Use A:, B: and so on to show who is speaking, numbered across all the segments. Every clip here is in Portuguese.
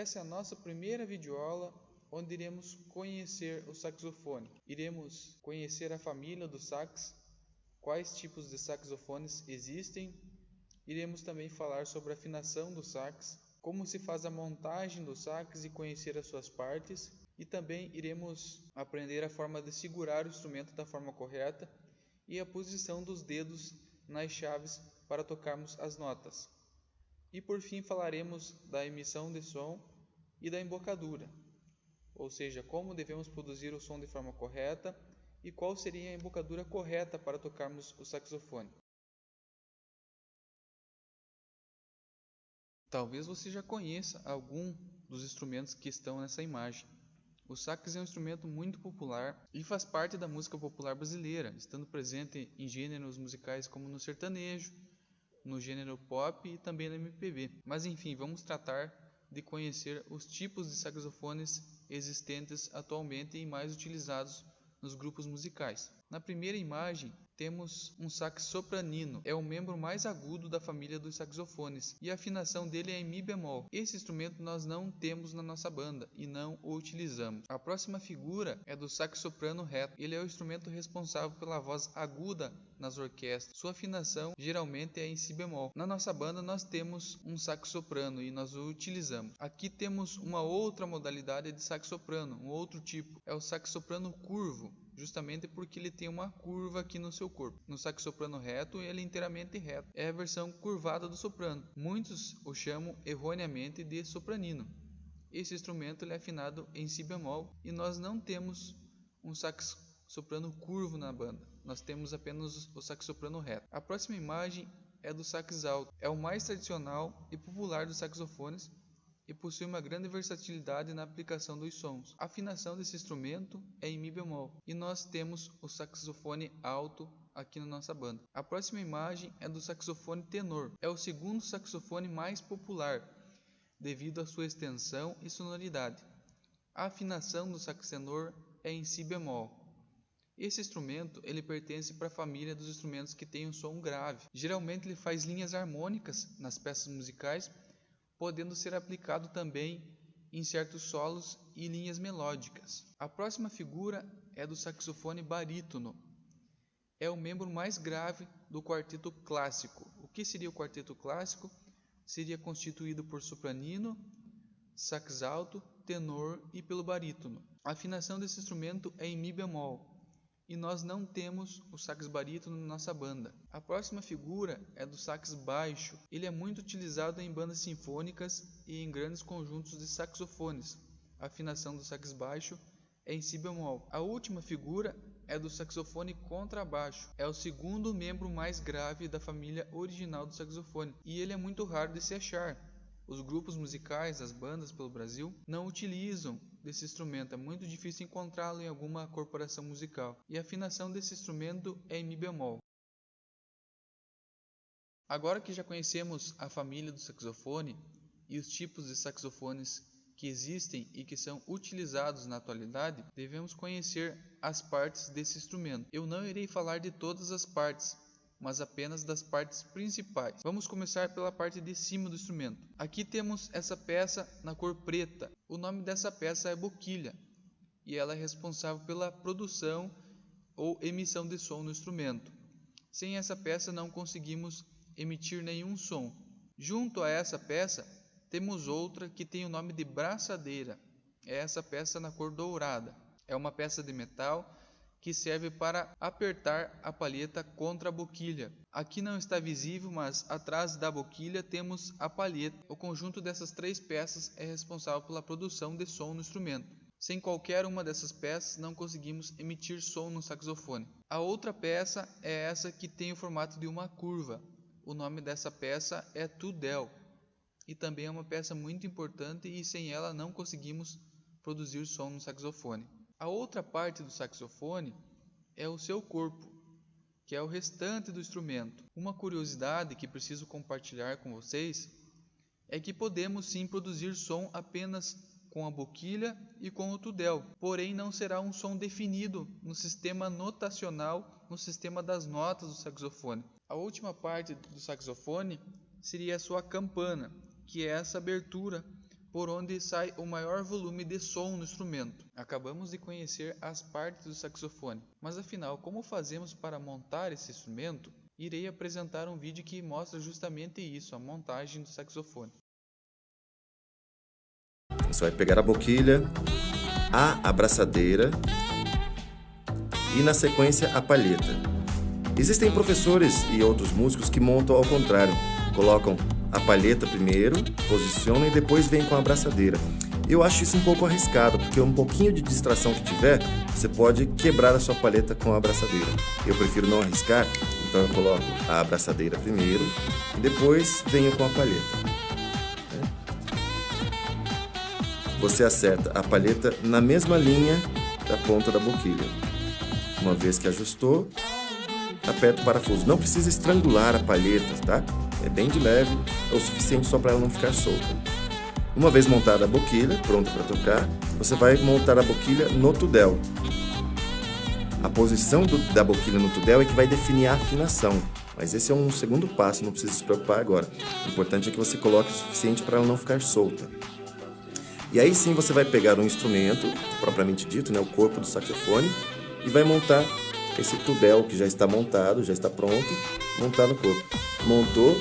A: Essa é a nossa primeira videoaula, onde iremos conhecer o saxofone. Iremos conhecer a família do sax, quais tipos de saxofones existem. Iremos também falar sobre a afinação do sax, como se faz a montagem do sax e conhecer as suas partes. E também iremos aprender a forma de segurar o instrumento da forma correta e a posição dos dedos nas chaves para tocarmos as notas. E por fim falaremos da emissão de som e da embocadura, ou seja, como devemos produzir o som de forma correta e qual seria a embocadura correta para tocarmos o saxofone. Talvez você já conheça algum dos instrumentos que estão nessa imagem. O sax é um instrumento muito popular e faz parte da música popular brasileira, estando presente em gêneros musicais como no sertanejo, no gênero pop e também no MPB. Mas enfim, vamos tratar de conhecer os tipos de saxofones existentes atualmente e mais utilizados nos grupos musicais. Na primeira imagem, temos um sax sopranino, é o membro mais agudo da família dos saxofones e a afinação dele é em mi bemol. Esse instrumento nós não temos na nossa banda e não o utilizamos. A próxima figura é do sax soprano reto, ele é o instrumento responsável pela voz aguda nas orquestras. Sua afinação geralmente é em si bemol. Na nossa banda nós temos um sax soprano e nós o utilizamos. Aqui temos uma outra modalidade de sax soprano, um outro tipo, é o sax soprano curvo, justamente porque ele tem uma curva aqui no seu corpo. No sax soprano reto, ele é inteiramente reto. É a versão curvada do soprano. Muitos o chamam erroneamente de sopranino. Esse instrumento ele é afinado em si bemol e nós não temos um sax soprano curvo na banda. Nós temos apenas o sax soprano reto. A próxima imagem é do sax alto. É o mais tradicional e popular dos saxofones e possui uma grande versatilidade na aplicação dos sons. A afinação desse instrumento é em mi bemol e nós temos o saxofone alto aqui na nossa banda. A próxima imagem é do saxofone tenor. É o segundo saxofone mais popular devido à sua extensão e sonoridade. A afinação do sax tenor é em si bemol. Esse instrumento ele pertence para a família dos instrumentos que têm um som grave. Geralmente ele faz linhas harmônicas nas peças musicais, podendo ser aplicado também em certos solos e linhas melódicas. A próxima figura é do saxofone barítono. É o membro mais grave do quarteto clássico. O que seria o quarteto clássico? Seria constituído por sopranino, sax alto, tenor e pelo barítono. A afinação desse instrumento é em mi bemol e nós não temos o sax barítono na nossa banda. A próxima figura é do sax baixo. Ele é muito utilizado em bandas sinfônicas e em grandes conjuntos de saxofones. A afinação do sax baixo é em si bemol. A última figura é do saxofone contrabaixo. É o segundo membro mais grave da família original do saxofone e ele é muito raro de se achar. Os grupos musicais, as bandas pelo Brasil, não utilizam desse instrumento, é muito difícil encontrá-lo em alguma corporação musical. E a afinação desse instrumento é em mi bemol. Agora que já conhecemos a família do saxofone e os tipos de saxofones que existem e que são utilizados na atualidade, devemos conhecer as partes desse instrumento. Eu não irei falar de todas as partes, mas apenas das partes principais. Vamos começar pela parte de cima do instrumento. Aqui temos essa peça na cor preta. O nome dessa peça é boquilha e ela é responsável pela produção ou emissão de som no instrumento. Sem essa peça não conseguimos emitir nenhum som. Junto a essa peça temos outra que tem o nome de braçadeira. É essa peça na cor dourada. É uma peça de metal que serve para apertar a palheta contra a boquilha. Aqui não está visível, mas atrás da boquilha temos a palheta. O conjunto dessas três peças é responsável pela produção de som no instrumento. Sem qualquer uma dessas peças não conseguimos emitir som no saxofone. A outra peça é essa que tem o formato de uma curva. O nome dessa peça é tudel e também é uma peça muito importante e sem ela não conseguimos produzir som no saxofone. A outra parte do saxofone é o seu corpo, que é o restante do instrumento. Uma curiosidade que preciso compartilhar com vocês é que podemos sim produzir som apenas com a boquilha e com o tudel, porém não será um som definido no sistema notacional, no sistema das notas do saxofone. A última parte do saxofone seria a sua campana, que é essa abertura por onde sai o maior volume de som no instrumento. Acabamos de conhecer as partes do saxofone, mas afinal, como fazemos para montar esse instrumento? Irei apresentar um vídeo que mostra justamente isso, a montagem do saxofone.
B: Você vai pegar a boquilha, a abraçadeira e na sequência a palheta. Existem professores e outros músicos que montam ao contrário, colocam a palheta primeiro, posicionam e depois vem com a abraçadeira. Eu acho isso um pouco arriscado, porque um pouquinho de distração que tiver, você pode quebrar a sua palheta com a abraçadeira. Eu prefiro não arriscar, então eu coloco a abraçadeira primeiro e depois venho com a palheta. Você acerta a palheta na mesma linha da ponta da boquilha. Uma vez que ajustou, aperta o parafuso. Não precisa estrangular a palheta, tá? É bem de leve, é o suficiente só para ela não ficar solta. Uma vez montada a boquilha, pronta para tocar, você vai montar a boquilha no tudel. A posição da boquilha no tudel é que vai definir a afinação, mas esse é um segundo passo, não precisa se preocupar agora. O importante é que você coloque o suficiente para ela não ficar solta. E aí sim você vai pegar um instrumento, propriamente dito, né, o corpo do saxofone, e vai montar esse tudel que já está montado, já está pronto, montar no corpo. Montou,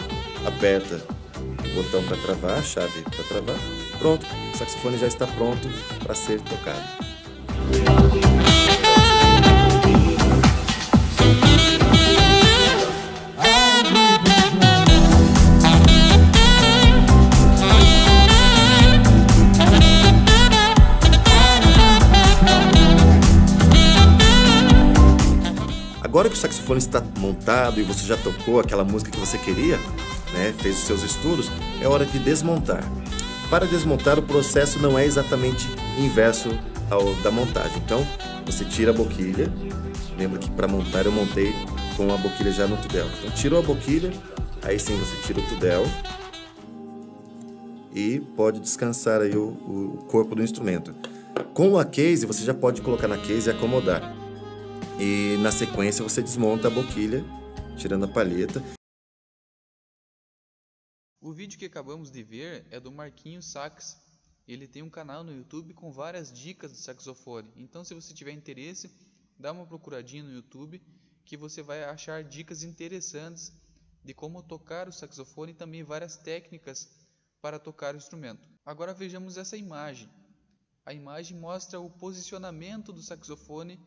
B: aperta o botão para travar, a chave para travar, pronto, o saxofone já está pronto para ser tocado. Agora que o saxofone está montado e você já tocou aquela música que você queria, né, fez os seus estudos, é hora de desmontar. Para desmontar, o processo não é exatamente inverso ao da montagem. Então, você tira a boquilha. Lembra que para montar eu montei com a boquilha já no tudel. Então, tirou a boquilha, aí sim você tira o tudel e pode descansar aí o corpo do instrumento. Com a case, você já pode colocar na case e acomodar. E na sequência você desmonta a boquilha, tirando a palheta.
A: O vídeo que acabamos de ver é do Marquinhos Sax. Ele tem um canal no YouTube com várias dicas de saxofone. Então, se você tiver interesse, dá uma procuradinha no YouTube que você vai achar dicas interessantes de como tocar o saxofone e também várias técnicas para tocar o instrumento. Agora vejamos essa imagem. A imagem mostra o posicionamento do saxofone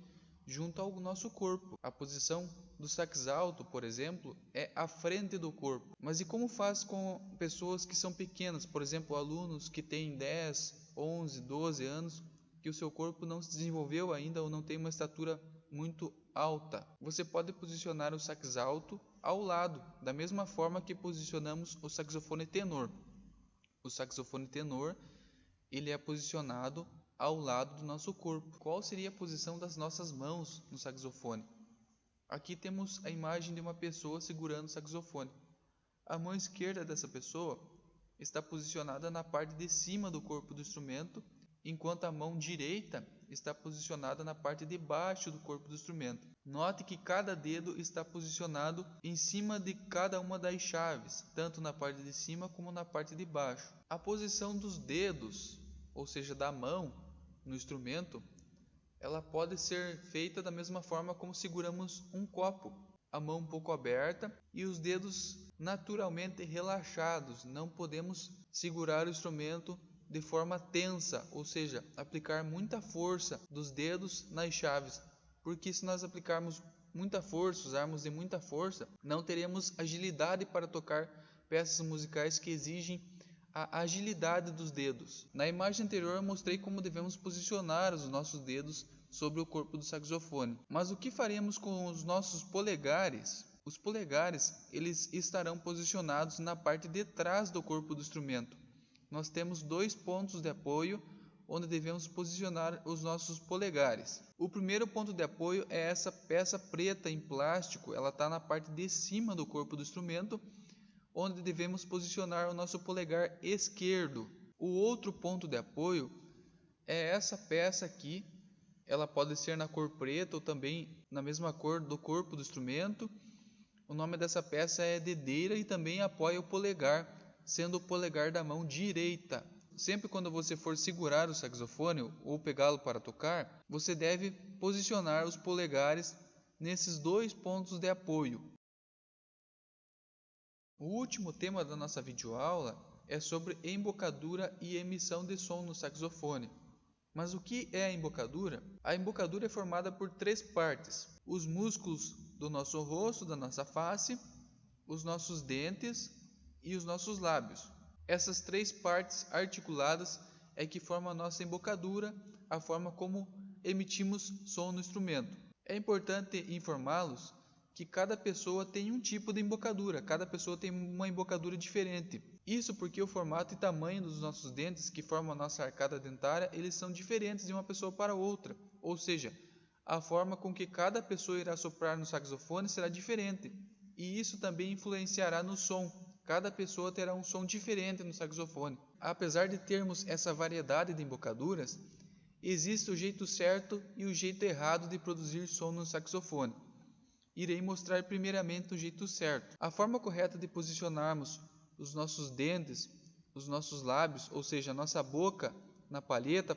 A: junto ao nosso corpo. A posição do sax alto, por exemplo, é à frente do corpo. Mas e como faz com pessoas que são pequenas, por exemplo, alunos que têm 10, 11, 12 anos, que o seu corpo não se desenvolveu ainda ou não tem uma estatura muito alta? Você pode posicionar o sax alto ao lado, da mesma forma que posicionamos o saxofone tenor. O saxofone tenor, ele é posicionado ao lado do nosso corpo. Qual seria a posição das nossas mãos no saxofone? Aqui temos a imagem de uma pessoa segurando o saxofone. A mão esquerda dessa pessoa está posicionada na parte de cima do corpo do instrumento, enquanto a mão direita está posicionada na parte de baixo do corpo do instrumento. Note que cada dedo está posicionado em cima de cada uma das chaves, tanto na parte de cima como na parte de baixo. A posição dos dedos, ou seja, da mão no instrumento, ela pode ser feita da mesma forma como seguramos um copo, a mão um pouco aberta e os dedos naturalmente relaxados. Não podemos segurar o instrumento de forma tensa, ou seja, aplicar muita força dos dedos nas chaves, porque se nós aplicarmos muita força, usarmos de muita força, não teremos agilidade para tocar peças musicais que exigem a agilidade dos dedos. Na imagem anterior eu mostrei como devemos posicionar os nossos dedos sobre o corpo do saxofone. Mas o que faremos com os nossos polegares? Os polegares, eles estarão posicionados na parte de trás do corpo do instrumento. Nós temos 2 pontos de apoio onde devemos posicionar os nossos polegares. O primeiro ponto de apoio é essa peça preta em plástico, ela está na parte de cima do corpo do instrumento, onde devemos posicionar o nosso polegar esquerdo. O outro ponto de apoio é essa peça aqui, ela pode ser na cor preta ou também na mesma cor do corpo do instrumento. O nome dessa peça é dedeira e também apoia o polegar, sendo o polegar da mão direita. Sempre quando você for segurar o saxofone ou pegá-lo para tocar, você deve posicionar os polegares nesses 2 pontos de apoio. O último tema da nossa videoaula é sobre embocadura e emissão de som no saxofone. Mas o que é a embocadura? A embocadura é formada por 3 partes: os músculos do nosso rosto, da nossa face, os nossos dentes e os nossos lábios. Essas 3 partes articuladas é que formam a nossa embocadura, a forma como emitimos som no instrumento. É importante informá-los que cada pessoa tem um tipo de embocadura, cada pessoa tem uma embocadura diferente. Isso porque o formato e tamanho dos nossos dentes, que formam a nossa arcada dentária, eles são diferentes de uma pessoa para outra. Ou seja, a forma com que cada pessoa irá soprar no saxofone será diferente. E isso também influenciará no som. Cada pessoa terá um som diferente no saxofone. Apesar de termos essa variedade de embocaduras, existe o jeito certo e o jeito errado de produzir som no saxofone. Irei mostrar primeiramente o jeito certo. A forma correta de posicionarmos os nossos dentes, os nossos lábios, ou seja, a nossa boca na palheta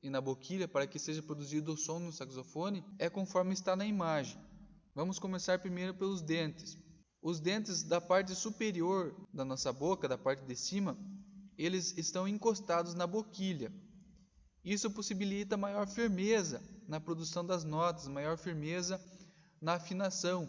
A: e na boquilha para que seja produzido o som no saxofone é conforme está na imagem. Vamos começar primeiro pelos dentes. Os dentes da parte superior da nossa boca, da parte de cima, eles estão encostados na boquilha. Isso possibilita maior firmeza na produção das notas, maior firmeza na afinação,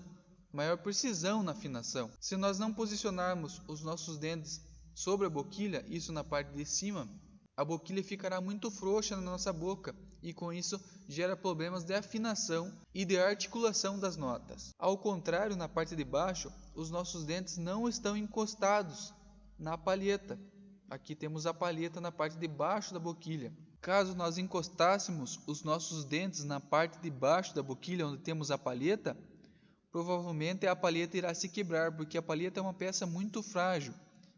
A: maior precisão na afinação. Se nós não posicionarmos os nossos dentes sobre a boquilha, isso na parte de cima, a boquilha ficará muito frouxa na nossa boca e com isso gera problemas de afinação e de articulação das notas. Ao contrário, na parte de baixo, os nossos dentes não estão encostados na palheta. Aqui temos a palheta na parte de baixo da boquilha. Caso nós encostássemos os nossos dentes na parte de baixo da boquilha, onde temos a palheta, provavelmente a palheta irá se quebrar, porque a palheta é uma peça muito frágil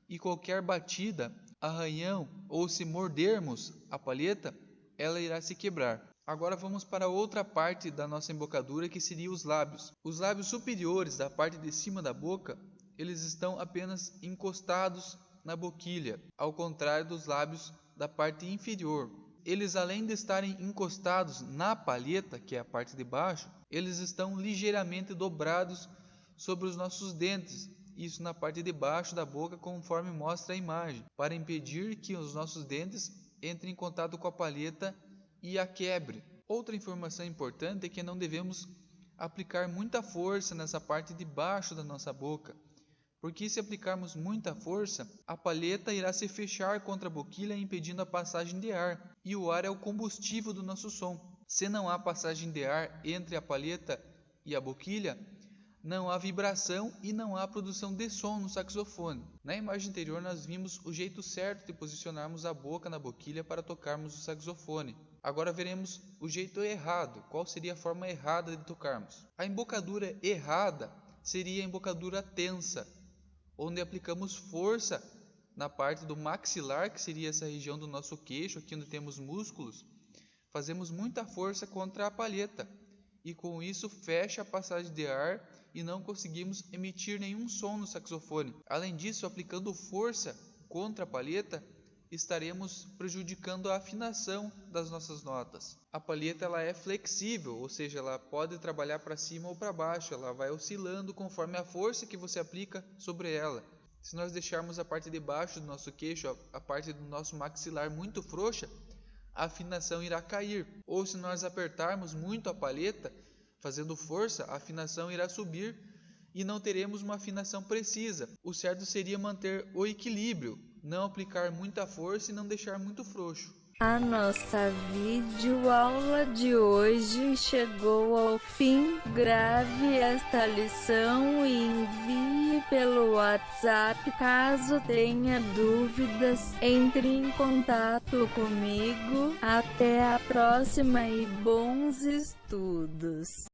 A: e qualquer batida, arranhão ou se mordermos a palheta, ela irá se quebrar. Agora vamos para outra parte da nossa embocadura, que seria os lábios. Os lábios superiores da parte de cima da boca, eles estão apenas encostados na boquilha, ao contrário dos lábios da parte inferior. Eles, além de estarem encostados na palheta, que é a parte de baixo, eles estão ligeiramente dobrados sobre os nossos dentes, isso na parte de baixo da boca, conforme mostra a imagem, para impedir que os nossos dentes entrem em contato com a palheta e a quebre. Outra informação importante é que não devemos aplicar muita força nessa parte de baixo da nossa boca, porque se aplicarmos muita força, a palheta irá se fechar contra a boquilha, impedindo a passagem de ar, e o ar é o combustível do nosso som. Se não há passagem de ar entre a palheta e a boquilha, não há vibração e não há produção de som no saxofone. Na imagem anterior nós vimos o jeito certo de posicionarmos a boca na boquilha para tocarmos o saxofone. Agora veremos o jeito errado, qual seria a forma errada de tocarmos. A embocadura errada seria a embocadura tensa, onde aplicamos força na parte do maxilar, que seria essa região do nosso queixo, aqui onde temos músculos. Fazemos muita força contra a palheta e com isso fecha a passagem de ar e não conseguimos emitir nenhum som no saxofone. Além disso, aplicando força contra a palheta, estaremos prejudicando a afinação das nossas notas. A palheta ela é flexível, ou seja, ela pode trabalhar para cima ou para baixo, ela vai oscilando conforme a força que você aplica sobre ela. Se nós deixarmos a parte de baixo do nosso queixo, a parte do nosso maxilar muito frouxa, a afinação irá cair. Ou se nós apertarmos muito a palheta, fazendo força, a afinação irá subir e não teremos uma afinação precisa. O certo seria manter o equilíbrio, não aplicar muita força e não deixar muito frouxo.
C: A nossa videoaula de hoje chegou ao fim. Grave esta lição e envie pelo WhatsApp. Caso tenha dúvidas, entre em contato comigo. Até a próxima e bons estudos!